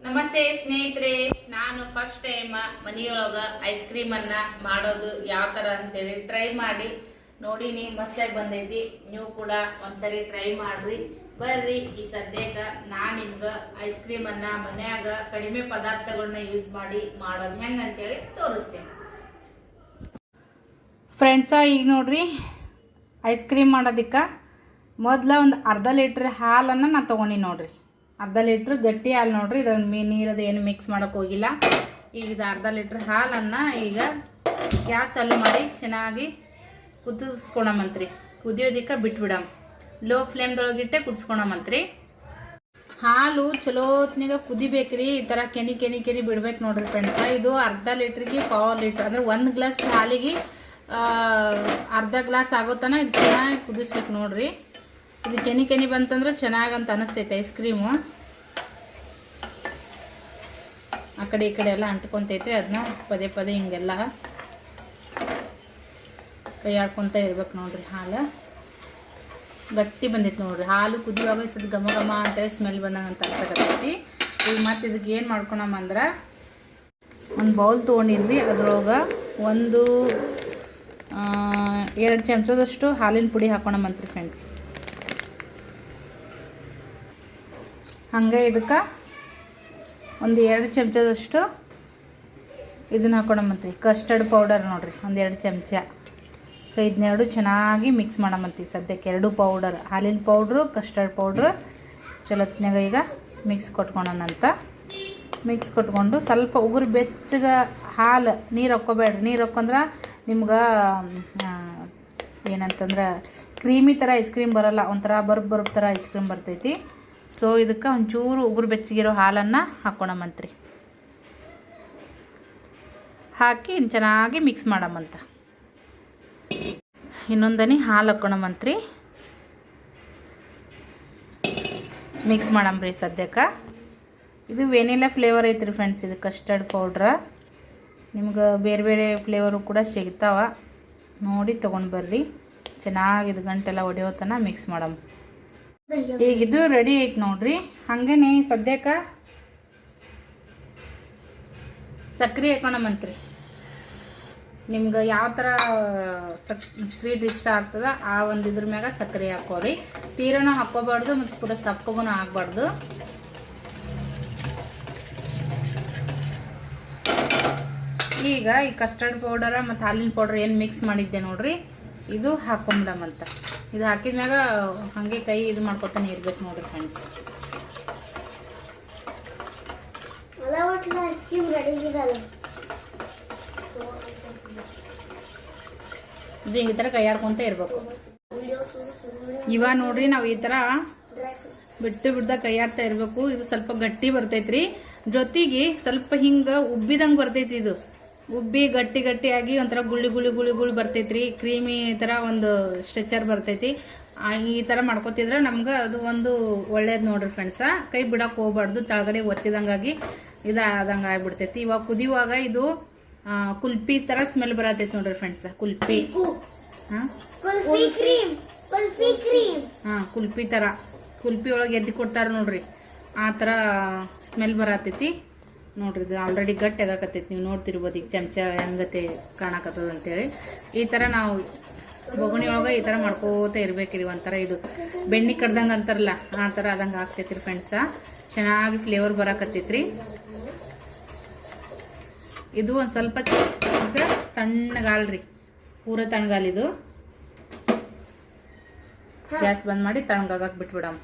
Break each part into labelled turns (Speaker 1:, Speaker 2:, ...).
Speaker 1: ನಮಸ್ತೆ ಸ್ನೇಹಿತರೆ, ನಾನು ಫಸ್ಟ್ ಟೈಮ್ ಮನೆಯೊಳಗ ಐಸ್ ಕ್ರೀಮ್ ಅನ್ನ ಮಾಡೋದು ಯಾವ ತರ ಅಂತೇಳಿ ಟ್ರೈ ಮಾಡಿ ನೋಡಿನಿ. ಮಸ್ತಾಗಿ ಬಂದೈತಿ. ನೀವು ಕೂಡ ಒಂದ್ಸರಿ ಟ್ರೈ ಮಾಡ್ರಿ. ಬರ್ರಿ, ಈ ಸದ್ಯಕ್ಕೆ ನಾನು ನಿಮ್ಗೆ ಐಸ್ ಕ್ರೀಮ್ ಅನ್ನ ಮನ್ಯಾಗ ಕಡಿಮೆ ಪದಾರ್ಥಗಳನ್ನ ಯೂಸ್ ಮಾಡಿ ಮಾಡೋದು ಹೆಂಗ ಅಂತೇಳಿ ತೋರಿಸ್ತೇನೆ. ಫ್ರೆಂಡ್ಸ, ಈಗ ನೋಡ್ರಿ, ಐಸ್ ಕ್ರೀಮ್ ಮಾಡೋದಕ್ಕೆ ಮೊದಲ ಒಂದು ಅರ್ಧ ಲೀಟ್ರ್ ಹಾಲನ್ನು ನಾನು ತೊಗೊಂಡಿ ನೋಡ್ರಿ. ಅರ್ಧ ಲೀಟ್ರ್ ಗಟ್ಟಿ ಹಾಲು ನೋಡ್ರಿ. ಇದ್ರ ನೀರದ ಏನು ಮಿಕ್ಸ್ ಮಾಡೋಕೆ ಹೋಗಿಲ್ಲ. ಈಗ ಇದು ಅರ್ಧ ಲೀಟ್ರ್ ಹಾಲನ್ನು ಈಗ ಗ್ಯಾಸ್ ಚಾಲು ಮಾಡಿ ಚೆನ್ನಾಗಿ ಕುದಿಸ್ಕೊಳಮಂತ್ರಿ. ಕುದಿಯೋದಕ್ಕೆ ಬಿಟ್ಬಿಡಮ್. ಲೋ ಫ್ಲೇಮ್ದೊಳಗಿಟ್ಟೆ ಕುದಿಸ್ಕೊಳಮಂತ್ರಿ. ಹಾಲು ಚಲೋತ್ನಿಗೆ ಕುದಿಬೇಕ್ರಿ. ಈ ಥರ ಕೆನಿ ಕೆನಿ ಕೆನಿ ಬಿಡ್ಬೇಕು ನೋಡ್ರಿ ಫ್ರೆಂಡ್ಸ. ಇದು ಅರ್ಧ ಲೀಟ್ರಿಗೆ 1/4 ಲೀಟ್ರ್ ಅಂದ್ರೆ 1 ಗ್ಲಾಸ್ ಹಾಲಿಗೆ ಅರ್ಧ ಗ್ಲಾಸ್ ಆಗೋತನ ಇದು ಚೆನ್ನಾಗಿ ಕುದಿಸ್ಬೇಕು ನೋಡ್ರಿ. ಇದು ಕೆನಿ ಕೆನಿ ಬಂತಂದ್ರೆ ಚೆನ್ನಾಗಂತ ಅನಿಸ್ತೈತೆ ಐಸ್ ಕ್ರೀಮು. ಆ ಕಡೆ ಈ ಕಡೆ ಎಲ್ಲ ಅಂಟ್ಕೊಂತೈತ್ರಿ. ಅದನ್ನ ಪದೇ ಪದೇ ಹಿಂಗೆಲ್ಲ ಕೈ ಆಡ್ಕೊತ ಇರ್ಬೇಕು ನೋಡ್ರಿ. ಹಾಲು ಗಟ್ಟಿ ಬಂದೈತೆ ನೋಡ್ರಿ. ಹಾಲು ಕುದಿಯುವಾಗ ಸ್ವಲ್ಪ ಘಮ ಘಮ ಅಂತೇಳಿ ಸ್ಮೆಲ್ ಬಂದಂಗೆ ಅಂತ ಅರ್ಥಕತ್ತೈತಿ. ಈಗ ಮತ್ತೆ ಇದಕ್ಕೆ ಏನು ಮಾಡ್ಕೊಳಮಂದ್ರೆ ಒಂದು ಬೌಲ್ ತೊಗೊಂಡಿನ್ರಿ. ಅದ್ರೊಳಗೆ 2 ಚಮಚದಷ್ಟು ಹಾಲಿನ ಪುಡಿ ಹಾಕೋಣಮಂತ್ರಿ ಫ್ರೆಂಡ್ಸ್. ಹಂಗೆ ಇದಕ್ಕೆ 2 ಚಮಚದಷ್ಟು ಇದನ್ನ ಹಾಕೋಣಮಂತ್ರಿ. ಕಸ್ಟರ್ಡ್ ಪೌಡರ್ ನೋಡ್ರಿ, 2 ಚಮಚ. ಸೊ ಇದನ್ನೆರಡು ಚೆನ್ನಾಗಿ ಮಿಕ್ಸ್ ಮಾಡಮಂತ್ರಿ. ಸದ್ಯಕ್ಕೆ 2 ಪೌಡರ್, ಹಾಲಿನ ಪೌಡ್ರು, ಕಸ್ಟರ್ಡ್ ಪೌಡ್ರು ಚಲೋತ್ನಾಗ ಈಗ ಮಿಕ್ಸ್ ಕೊಟ್ಕೊಳೋಣಂತ. ಮಿಕ್ಸ್ ಕೊಟ್ಕೊಂಡು ಸ್ವಲ್ಪ ಉಗುರು ಬೆಚ್ಚಗೆ ಹಾಲು, ನೀರು ಹಾಕ್ಕೋಬೇಡ್ರಿ. ನೀರು ಹಾಕೊಂಡ್ರೆ ನಿಮ್ಗೆ ಏನಂತಂದ್ರೆ ಕ್ರೀಮಿ ಥರ ಐಸ್ ಕ್ರೀಮ್ ಬರೋಲ್ಲ, ಒಂಥರ ಬರ್ಬ್ ಥರ ಐಸ್ ಕ್ರೀಮ್ ಬರ್ತೈತಿ. ಸೊ ಇದಕ್ಕೆ ಒಂಚೂರು ಉಗುರು ಬೆಚ್ಚಗಿರೋ ಹಾಲನ್ನು ಹಾಕ್ಕೊಳಮಂತ್ರಿ. ಹಾಕಿ ಚೆನ್ನಾಗಿ ಮಿಕ್ಸ್ ಮಾಡಮಂತ. ಇನ್ನೊಂದನಿ ಹಾಲು ಹಾಕ್ಕೊಳಮಂತ್ರಿ. ಮಿಕ್ಸ್ ಮಾಡಮ್ರಿ ಸದ್ಯಕ್ಕೆ. ಇದು ವೆನಿಲಾ ಫ್ಲೇವರ್ ಐತ್ರಿ ಫ್ರೆಂಡ್ಸ್. ಇದು ಕಸ್ಟರ್ಡ್ ಪೌಡ್ರ. ನಿಮ್ಗೆ ಬೇರೆ ಬೇರೆ ಫ್ಲೇವರು ಕೂಡ ಸಿಗ್ತಾವ, ನೋಡಿ ತೊಗೊಂಡು ಬರ್ರಿ. ಚೆನ್ನಾಗಿ ಇದು ಗಂಟೆಲ್ಲ ಹೊಡೆಯೋತನ ಮಿಕ್ಸ್ ಮಾಡಮ್. ಈಗ ಇದು ರೆಡಿ ಐತೆ ನೋಡ್ರಿ. ಹಾಗೇ ಸದ್ಯಕ್ಕೆ ಸಕ್ಕರೆ ಹಾಕೋಣಮಂತ್ರಿ. ನಿಮ್ಗೆ ಯಾವ ಥರ ಸ್ವೀಟ್ ಇಷ್ಟ ಆಗ್ತದ ಆ ಒಂದು ಇದ್ರ ಮ್ಯಾಗ ಸಕ್ಕರೆ ಹಾಕೋರಿ. ತೀರನೂ ಹಾಕೋಬಾರ್ದು ಮತ್ತು ಪೂರ ಸಪ್ಪಗೂ ಆಗಬಾರ್ದು. ಈಗ ಈ ಕಸ್ಟರ್ಡ್ ಪೌಡರ ಮತ್ತು ಹಾಲಿನ ಪೌಡರ್ ಏನು ಮಿಕ್ಸ್ ಮಾಡಿದ್ದೆ ನೋಡ್ರಿ, ಇದು ಹಾಕೊಂಬಿಡಮಂತ. ಇದು ಹಾಕಿದ್ಮ್ಯಾಗ ಹಾಗೆ ಕೈ ಇದು ಮಾಡ್ಕೊತಾನೆ ಇರ್ಬೇಕು ನೋಡ್ರಿ ಫ್ರೆಂಡ್ಸ್. ಇದು ಈ ಥರ ಕೈ ಆಡ್ಕೊತ ಇರ್ಬೇಕು. ಇವಾಗ ನೋಡ್ರಿ, ನಾವು ಈ ಥರ ಬಿಡ್ದ ಕೈ ಆಡ್ತಾ ಇರ್ಬೇಕು. ಇದು ಸ್ವಲ್ಪ ಗಟ್ಟಿ ಬರ್ತೈತ್ರಿ. ಜೊತೆಗೆ ಸ್ವಲ್ಪ ಹಿಂಗೆ ಉಬ್ಬಿದಂಗೆ ಬರ್ತೈತಿ. ಇದು ಉಬ್ಬಿ ಗಟ್ಟಿ ಗಟ್ಟಿಯಾಗಿ ಒಂಥರ ಗುಳಿ ಗುಳಿ ಗುಳಿ ಗುಳಿ ಬರ್ತೈತ್ರಿ. ಕ್ರೀಮಿ ಥರ ಒಂದು ಸ್ಟ್ರೆಚರ್ ಬರ್ತೈತಿ. ಈ ಥರ ಮಾಡ್ಕೊತಿದ್ರೆ ನಮ್ಗೆ ಅದು ಒಂದು ಒಳ್ಳೇದು ನೋಡ್ರಿ ಫ್ರೆಂಡ್ಸ. ಕೈ ಬಿಡಕ್ಕೆ ಹೋಗ್ಬಾರ್ದು, ತಳಗಡೆ ಒತ್ತಿದಂಗಾಗಿ ಇದಾದಂಗೆ ಆಗ್ಬಿಡ್ತೈತಿ. ಇವಾಗ ಕುದಿಯುವಾಗ ಇದು ಕುಲ್ಫಿ ಥರ ಸ್ಮೆಲ್ ಬರತೈತಿ ನೋಡ್ರಿ ಫ್ರೆಂಡ್ಸ. ಕುಲ್ಫಿ ಕುಲ್ಫಿ ಥರ, ಕುಲ್ಫಿ ಒಳಗೆ ಎದ್ದು ಕೊಡ್ತಾರೆ ನೋಡ್ರಿ, ಆ ಥರ ಸ್ಮೆಲ್ ಬರತೈತಿ ನೋಡ್ರಿ. ಇದು ಆಲ್ರೆಡಿ ಗಟ್ಟಿ ಆಗಾಕತ್ತೈತಿ. ನೀವು ನೋಡ್ತಿರ್ಬೋದು ಈಗ ಚಮಚ ಹೆಂಗತೆ ಕಾಣಕತ್ತದ ಅಂತೇಳಿ. ಈ ಥರ ನಾವು ಬೊಗಣಿ ಒಳಗೆ ಈ ಥರ ಮಾಡ್ಕೋತ ಇರ್ಬೇಕ್ರಿ. ಒಂಥರ ಇದು ಬೆಣ್ಣೆ ಕಡ್ದಂಗೆ ಅಂತಾರಲ್ಲ, ಆ ಥರ ಆದಂಗೆ ಆಗ್ತೈತ್ರಿ ಫ್ರೆಂಡ್ಸ. ಚೆನ್ನಾಗಿ ಫ್ಲೇವರ್ ಬರಾಕತ್ತೈತ್ರಿ. ಇದು ಒಂದು ಸ್ವಲ್ಪ ತಣ್ಣಗಾಲ್ರಿ, ಪೂರ ತಣ್ಣಗಾಲಿದು. ಗ್ಯಾಸ್ ಬಂದ್ ಮಾಡಿ ತಣ್ಣಗಾಗಕ್ಕೆ ಬಿಟ್ಬಿಡಮ್.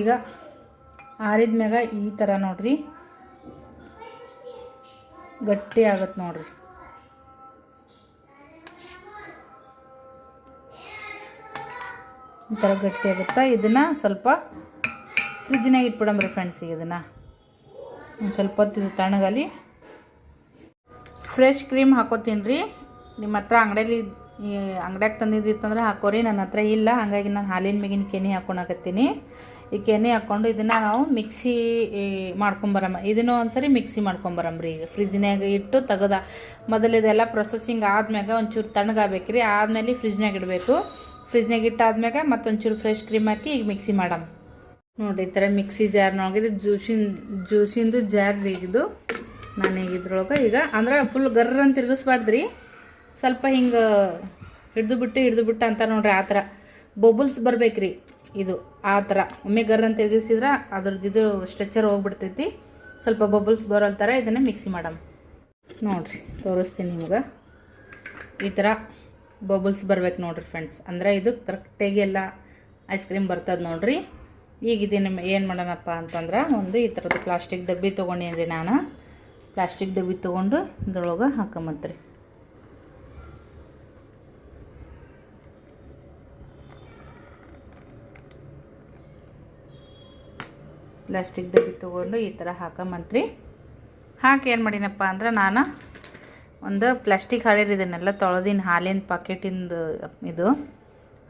Speaker 1: ಈಗ ಆರಿದ್ಮ್ಯಾಗ ಈ ಥರ ನೋಡ್ರಿ ಗಟ್ಟಿ ಆಗತ್ತೆ ನೋಡ್ರಿ. ಈ ಥರ ಗಟ್ಟಿ ಆಗುತ್ತಾ. ಇದನ್ನು ಸ್ವಲ್ಪ ಫ್ರಿಜ್ನಾಗ ಇಟ್ಬಿಡಮ್ರಿ ಫ್ರೆಂಡ್ಸ್. ಈಗ ಇದನ್ನು ಒಂದು ಸ್ವಲ್ಪ ಹೊತ್ತು ಇದು ತಣ್ಣಗಲಿ. ಫ್ರೆಶ್ ಕ್ರೀಮ್ ಹಾಕೋತೀನಿ ರೀ. ನಿಮ್ಮ ಹತ್ರ ಅಂಗಡ್ಯಾಗ ತಂದಿದ್ದಿತ್ತಂದ್ರೆ ಹಾಕೋರಿ. ನನ್ನ ಹತ್ರ ಇಲ್ಲ, ಹಾಗಾಗಿ ನಾನು ಹಾಲಿನ ಮೇಗಿನ ಕೆನೆ ಹಾಕ್ಕೊಳಕತ್ತೀನಿ. ಈ ಕೆನೆ ಹಾಕ್ಕೊಂಡು ಇದನ್ನು ನಾವು ಮಿಕ್ಸಿ ಮಾಡ್ಕೊಂಬರಮ್ಮ. ಇದನ್ನು ಒಂದ್ಸರಿ ಮಿಕ್ಸಿ ಮಾಡ್ಕೊಂಬರಮ್ರಿ. ಈಗ ಫ್ರಿಜ್ನಾಗ ಇಟ್ಟು ತೆಗೆದ ಮೊದಲು ಇದೆಲ್ಲ ಪ್ರೊಸೆಸಿಂಗ್ ಆದ್ಮ್ಯಾಗ ಒಂಚೂರು ತಣ್ಣಗಾಗಬೇಕ್ರಿ. ಆದಮೇಲೆ ಫ್ರಿಜ್ನಾಗ ಇಡಬೇಕು. ಫ್ರಿಜ್ನಾಗ ಇಟ್ಟಾದ್ಮ್ಯಾಗ ಮತ್ತೊಂಚೂರು ಫ್ರೆಶ್ ಕ್ರೀಮ್ ಹಾಕಿ ಈಗ ಮಿಕ್ಸಿ ಮಾಡಮ್. ನೋಡಿರಿ ಈ ಥರ ಮಿಕ್ಸಿ ಜಾರ್ನೊಳಗೆ ಜ್ಯೂಸಿಂದು ಜಾರ್ ರೀ ಇದು. ನಾನೀಗ ಇದ್ರೊಳಗೆ ಈಗ ಅಂದ್ರೆ ಫುಲ್ ಗರ್ರ ಅಂತ ತಿರುಗಿಸ್ಬಾರ್ದ್ರಿ, ಸ್ವಲ್ಪ ಹಿಂಗೆ ಹಿಡಿದು ಬಿಟ್ಟು ಅಂತಾರೆ ನೋಡ್ರಿ, ಆ ಥರ ಬಬಲ್ಸ್ ಬರ್ಬೇಕ್ರಿ ಇದು. ಆ ಥರ ಒಮ್ಮೆ ಗರ್ರ ಅಂತ ತಿರುಗಿಸಿದ್ರೆ ಅದ್ರದ್ದು ಇದು ಸ್ಟ್ರೆಚರ್ ಹೋಗ್ಬಿಡ್ತೈತಿ. ಸ್ವಲ್ಪ ಬಬಲ್ಸ್ ಬರೋ ಥರ ಇದನ್ನು ಮಿಕ್ಸಿ ಮಾಡಮ್ ನೋಡಿರಿ, ತೋರಿಸ್ತೀನಿ ನಿಮ್ಗೆ. ಈ ಥರ ಬಬಲ್ಸ್ ಬರ್ಬೇಕು ನೋಡಿರಿ ಫ್ರೆಂಡ್ಸ್, ಅಂದರೆ ಇದು ಕರೆಕ್ಟಾಗಿ ಎಲ್ಲ ಐಸ್ ಕ್ರೀಮ್ ಬರ್ತದೆ ನೋಡಿರಿ. ಈಗ ಇದನ್ನು ಏನು ಮಾಡೋಣಪ್ಪ ಅಂತಂದ್ರೆ, ಒಂದು ಈ ಥರದ್ದು ಪ್ಲಾಸ್ಟಿಕ್ ಡಬ್ಬಿ ತೊಗೊಂಡಿನಿ ನಾನು. ಪ್ಲಾಸ್ಟಿಕ್ ಡಬ್ಬಿ ತೊಗೊಂಡು ಇದ್ರೊಳಗೆ ಹಾಕೊಂಬತ್ರಿ. ಪ್ಲಾಸ್ಟಿಕ್ ಡಬ್ಬಿ ತೊಗೊಂಡು ಈ ಥರ ಹಾಕೊಂಬಂತ್ರಿ. ಹಾಕಿ ಏನು ಮಾಡಿನಪ್ಪ ಅಂದ್ರೆ, ನಾನು ಒಂದು ಪ್ಲಾಸ್ಟಿಕ್ ಹಾಳಿರಿ ಇದನ್ನೆಲ್ಲ ತೊಳೆದಿನ ಹಾಲಿನ ಪ್ಯಾಕೆಟಿಂದು ಇದು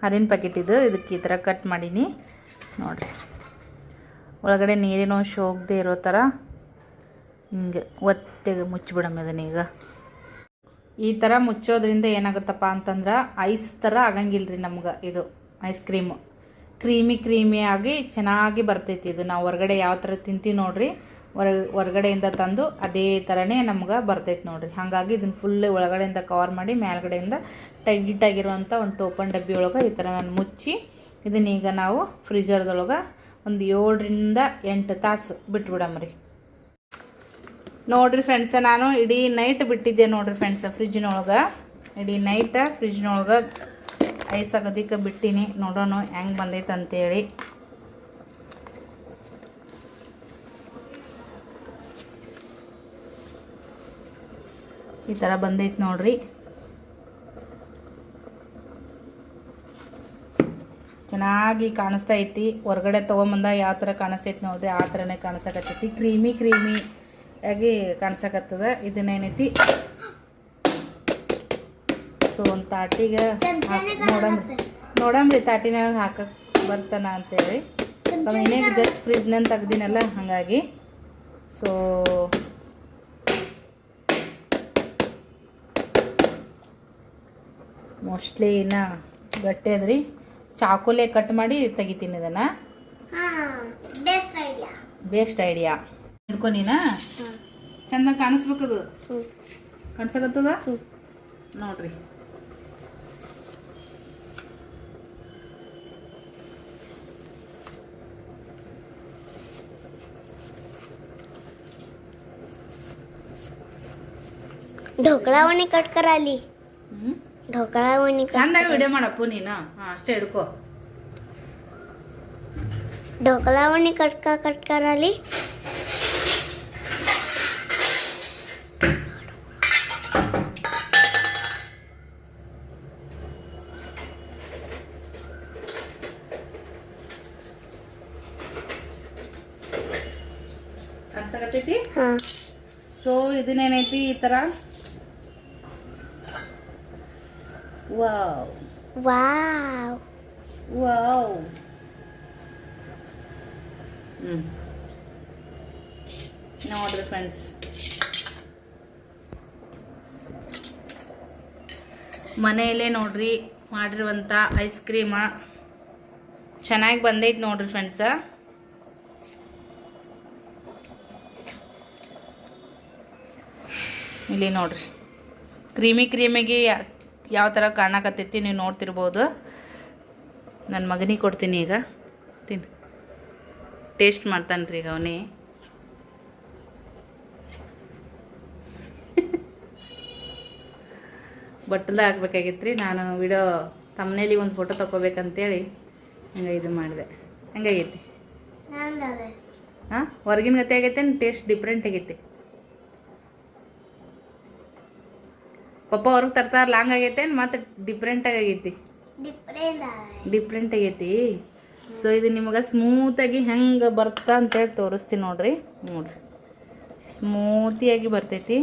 Speaker 1: ಹಾಲಿನ ಪ್ಯಾಕೆಟ್ ಇದಕ್ಕೆ ಈ ಥರ ಕಟ್ ಮಾಡೀನಿ ನೋಡಿರಿ. ಒಳಗಡೆ ನೀರಿನ ಅಂಶ ಹೋಗದೆ ಇರೋ ಥರ ಹಿಂಗೆ ಒತ್ತೆಗೆ ಮುಚ್ಚಿಬಿಡಮ್ ಇದನ್ನೀಗ. ಈ ಥರ ಮುಚ್ಚೋದ್ರಿಂದ ಏನಾಗುತ್ತಪ್ಪ ಅಂತಂದ್ರೆ ಐಸ್ ಥರ ಆಗಂಗಿಲ್ಲ ರೀ ನಮ್ಗೆ. ಇದು ಐಸ್ ಕ್ರೀಮು ಕ್ರೀಮಿಯಾಗಿ ಚೆನ್ನಾಗಿ ಬರ್ತೈತಿ. ಇದು ನಾವು ಹೊರಗಡೆ ಯಾವ ಥರ ತಿಂತೀವಿ ನೋಡಿರಿ, ಹೊರಗಡೆಯಿಂದ ತಂದು ಅದೇ ಥರನೇ ನಮ್ಗೆ ಬರ್ತೈತೆ ನೋಡಿರಿ. ಹಾಗಾಗಿ ಇದನ್ನು ಫುಲ್ ಒಳಗಡೆಯಿಂದ ಕವರ್ ಮಾಡಿ ಮೇಲ್ಗಡೆಯಿಂದ ಟೈಟಾಗಿರುವಂಥ ಒಂದು ಟೋಪನ್ ಡಬ್ಬಿ ಒಳಗೆ ಈ ಥರ ನಾನು ಮುಚ್ಚಿ ಇದನ್ನೀಗ ನಾವು ಫ್ರೀಜರ್ದೊಳಗೆ ಒಂದು 7 ರಿಂದ 8 ತಾಸು ಬಿಟ್ಬಿಡಮ್ರಿ. ನೋಡಿರಿ ಫ್ರೆಂಡ್ಸ, ನಾನು ಇಡೀ ನೈಟ್ ಬಿಟ್ಟಿದ್ದೆ ನೋಡಿರಿ ಫ್ರೆಂಡ್ಸ ಫ್ರಿಜ್ನೊಳಗೆ. ಇಡೀ ನೈಟ್ ಫ್ರಿಜ್ನೊಳಗೆ ಐಸ್ ಆಗೋದಕ್ಕೆ ಬಿಟ್ಟಿನಿ. ನೋಡೋಣ ಹೆಂಗೆ ಬಂದೈತೆ ಅಂತೇಳಿ. ಈ ಥರ ಬಂದೈತೆ ನೋಡ್ರಿ, ಚೆನ್ನಾಗಿ ಕಾಣಿಸ್ತಾ ಐತಿ. ಹೊರಗಡೆ ತೊಗೊಂಬಂದ ಯಾವ ಥರ ಕಾಣಿಸ್ತೈತಿ ನೋಡ್ರಿ, ಆ ಥರನೇ ಕಾಣಿಸಕತ್ತೈತಿ. ಕ್ರೀಮಿ ಆಗಿ ಕಾಣಿಸಕತ್ತದ. ಇದನ್ನೇನೈತಿ ಸೊ ಒಂದು ತಾಟಿಗೆ ನೋಡಮ್ರಿ ತಾಟಿನಾಗ ಹಾಕಕ್ಕೆ ಬರ್ತಾನ ಅಂತೇಳಿ. ಇನ್ನೇನು ಜಸ್ಟ್ ಫ್ರಿಜ್ನಂತ ತೆಗ್ದಿನಲ್ಲ, ಹಾಗಾಗಿ ಸೊ ಮೋಸ್ಟ್ಲಿ ಇನ್ನು ಗಟ್ಟಿ ಅದ್ರಿ. ಚಾಕುಲೆ ಕಟ್ ಮಾಡಿ ತೆಗಿತೀನಿ ಇದನ್ನು. Best idea. ಹಿಡ್ಕೊ ನೀನ, ಚಂದ ಕಾಣಿಸ್ಬೇಕದು. ಕಾಣಿಸಕತ್ತದ ನೋಡ್ರಿ.
Speaker 2: ढोकळावणी कट कराली. ढोकळावणी
Speaker 1: ಚಂದಾಗ ವಿಡಿಯೋ ಮಾಡಪ್ಪು ನೀನು. ಅಷ್ಟೇ ಹಿಡ್ಕೋ.
Speaker 2: ढोकळावणी कट कराली.
Speaker 1: ಕಾಣಿಸಕತ್ತೈತಿ. ಸೊ ಇದನ್ನೇನೈತಿ ಈ ಥರ. Wow
Speaker 2: wow
Speaker 1: wow. ನೋಡ್ರಿ ಫ್ರೆಂಡ್ಸ್, ಮನೆಯಲ್ಲೇ ನೋಡ್ರಿ ಮಾಡಿರುವಂಥ ಐಸ್ ಕ್ರೀಮ ಚೆನ್ನಾಗಿ ಬಂದೈತೆ ನೋಡ್ರಿ ಫ್ರೆಂಡ್ಸ. ಇಲ್ಲಿ ನೋಡ್ರಿ ಕ್ರೀಮಿಗೆ ಯಾವ ಥರ ಕಾಣಕತ್ತೈತಿ ನೀವು ನೋಡ್ತಿರ್ಬೋದು. ನನ್ನ ಮಗನಿಗೆ ಕೊಡ್ತೀನಿ ಈಗ, ತಿನ್ನು. ಟೇಸ್ಟ್ ಮಾಡ್ತಾನೆ ರೀ ಈಗ ಅವನೇ. ಬಟ್ಟಲ ಹಾಕ್ಬೇಕಾಗಿತ್ತು ರೀ. ನಾನು ವಿಡಿಯೋ ತಮ್ಮನೇಲಿ ಒಂದು ಫೋಟೋ ತೊಗೋಬೇಕಂತೇಳಿ ಹಂಗೆ ಇದು ಮಾಡಿದೆ. ಹೆಂಗಾಗೈತಿ? ಹಾಂ, ಹೊರಗಿನ ಗತಿ ಆಗೈತೆ, ಟೇಸ್ಟ್ ಡಿಫ್ರೆಂಟ್ ಆಗೈತಿ. ಪಪ್ಪ ಅವ್ರಿಗೆ ತರ್ತಾರ ಲಾಂಗ್ ಆಗೈತೆ ಮತ್ತು ಡಿಫ್ರೆಂಟ್ ಆಗೈತಿ. ಆಗೈತಿ. ಸೊ ಇದು ನಿಮಗೆ ಸ್ಮೂತಾಗಿ ಹೆಂಗೆ ಬರ್ತಾ ಅಂತೇಳಿ ತೋರಿಸ್ತೀನಿ ನೋಡ್ರಿ. ಸ್ಮೂತಿಯಾಗಿ ಬರ್ತೈತಿ.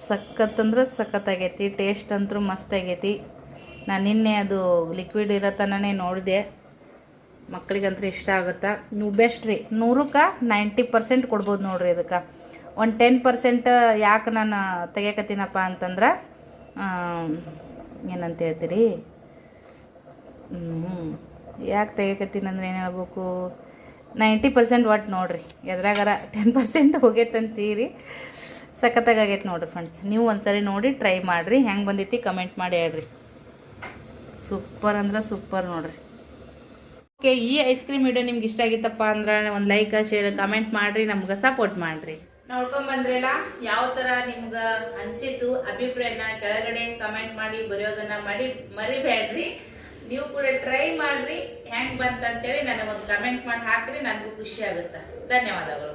Speaker 1: ಸಖತ್ತಂದ್ರೆ ಸಖತ್ತಾಗೈತಿ. ಟೇಸ್ಟ್ ಅಂತೂ ಮಸ್ತ್ ಆಗೈತಿ. ನಾನು ನಿನ್ನೆ ಅದು ಲಿಕ್ವಿಡ್ ಇರೋ ತನನೇ ನೋಡಿದೆ. ಮಕ್ಳಿಗಂತೂ ಇಷ್ಟ ಆಗುತ್ತಾ. ನೀವು ಬೆಸ್ಟ್ ರೀ. 100ಕ್ಕೆ 90% ಕೊಡ್ಬೋದು ನೋಡ್ರಿ. ಇದಕ್ಕೆ ಒಂದು 10% ಯಾಕೆ ನಾನು ತೆಗಿಯಕತ್ತೀನಪ್ಪ ಅಂತಂದ್ರೆ, ಏನಂತ ಹೇಳ್ತೀರಿ, ಯಾಕೆ ತೆಗಿಕತ್ತೀನಂದ್ರೆ ಏನು ಹೇಳ್ಬೇಕು, 90% ಒಟ್ಟು ನೋಡಿರಿ, ಎದ್ರಾಗಾರ 10% ಹೋಗೈತಂತೀರಿ. ಸಖತ್ತಾಗೈತೆ ನೋಡಿರಿ ಫ್ರೆಂಡ್ಸ್. ನೀವು ಒಂದ್ಸರಿ ನೋಡಿ ಟ್ರೈ ಮಾಡಿರಿ, ಹೆಂಗೆ ಬಂದೈತಿ ಕಮೆಂಟ್ ಮಾಡಿ ಹೇಳ್ರಿ. ಸೂಪರ್ ಅಂದ್ರೆ ಸೂಪರ್ ನೋಡಿರಿ. ಓಕೆ, ಈ ಐಸ್ ಕ್ರೀಮ್ ವಿಡಿಯೋ ನಿಮ್ಗೆ ಇಷ್ಟ ಆಗಿತ್ತಪ್ಪ ಅಂದ್ರೆ ಒಂದು ಲೈಕ್ ಶೇರ್ ಕಮೆಂಟ್ ಮಾಡಿರಿ, ನಮ್ಗೆ ಸಪೋರ್ಟ್ ಮಾಡಿರಿ. ನೋಡ್ಕೊಂಬಂದ್ರಲ್ಲ ಯಾವ ಥರ ನಿಮ್ಗೆ ಅನಿಸಿತು ಅಭಿಪ್ರಾಯನ ಕೆಳಗಡೆ ಕಮೆಂಟ್ ಮಾಡಿ ಬರೆಯೋದನ್ನ ಮರಿಬೇಡ್ರಿ. ನೀವು ಕೂಡ ಟ್ರೈ ಮಾಡ್ರಿ, ಹೆಂಗೆ ಬಂತಂತೇಳಿ ನನಗೊಂದು ಕಮೆಂಟ್ ಮಾಡಿ ಹಾಕ್ರಿ, ನನಗೂ ಖುಷಿ ಆಗುತ್ತೆ. ಧನ್ಯವಾದಗಳು.